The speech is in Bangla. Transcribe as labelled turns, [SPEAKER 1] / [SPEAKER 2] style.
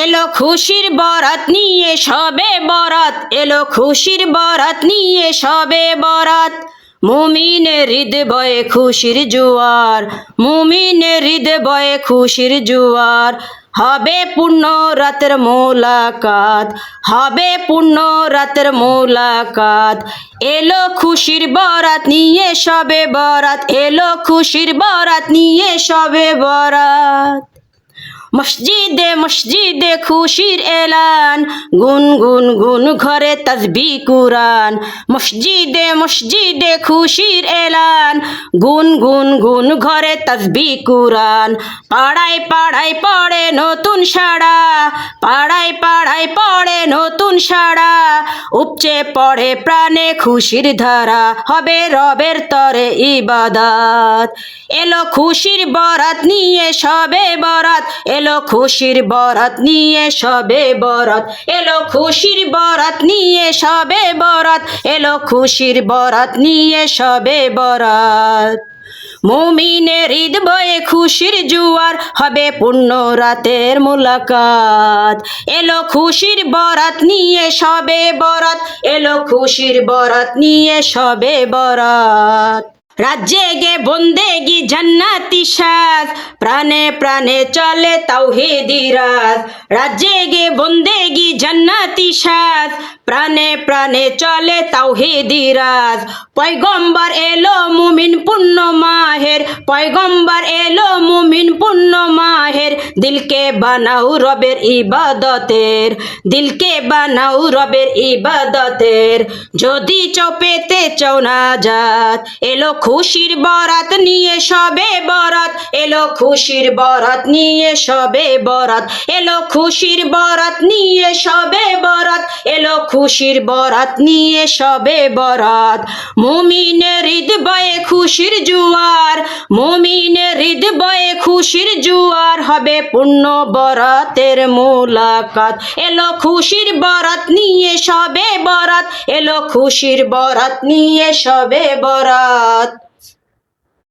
[SPEAKER 1] এলো খুশির বরাত নিয়ে সবে বরাত, এলো খুশির বরাত নিয়ে সবে বরাত। মুমিনের হৃদয়ে খুশির জোয়ার, মুমিনের হৃদয়ে খুশির জোয়ার। হবে পূর্ণ রাতের মোলাকাত, হবে পূর্ণ রাতের মোলাকাত। এলো খুশির বরাত নিয়ে সবে বরাত, এলো খুশির বরাত নিয়ে সবে বরাত। মসজিদে মসজিদে খুশির এলান, গুন গুন গুন ঘরে তাসবিহ কুরআন। মসজিদে মসজিদে খুশির এলান, গুন গুন গুন ঘরে তাসবিহ কুরআন। পাড়ায় পাড়ায় পড়ে নতুন সাড়া, পাড়ায় পাড়ায় পড়ে নতুন সাড়া। উপচে পড়ে প্রাণে খুশির ধারা, হবে রবের তরে ইবাদত। এলো খুশির বরাত নিয়ে সবে বরাত, এলো খুশির বরাত নিয়ে সবে বরাত, এলো খুশির বরাত নিয়ে সবে বরাত, এলো খুশির বরাত নিয়ে সবে বরাত। মুমিনের হৃদয়ে খুশির জোয়ার, হবে পূর্ণ রাতের মোলাকাত। এলো খুশির বরাত নিয়ে সবে বরাত, এলো খুশির বরাত নিয়ে সবে বরাত। রাত জেগে বন্দেগি জান্নাতি সাজ, প্রাণে প্রাণে চলে তাওহীদি রাজ। রাত জেগে বন্দেগি জান্নাতি সাজ, প্রাণে প্রাণে চলে তাওহীদি রাজ। পয়গম্বর এলো মুমিন পূর্ণ মাহের, পয়গম্বর এলো মুমিন পূর্ণ মাহের। দিলকে বানাও রবের ইবাদতের, দিলকে বানাও রবের ইবাদতের। যদি চাও পেতে চাও নাজাত, এলো খুশির বরাত নিয়ে সবে বরাত, এলো খুশির বরাত নিয়ে সবে বরাত, এলো খুশির বরাত নিয়ে সবে বরাত, এলো খুশির বরাত নিয়ে সবে বরাত। মুমিনের হৃদয়ে খুশির জোয়ার, মুমিনের হৃদয়ে খুশির জোয়ার। হবে পূর্ণ বরাতের মোলাকাত, এলো খুশির বরাত নিয়ে সবে বরাত, এলো খুশির বরাত নিয়ে সবে বরাত।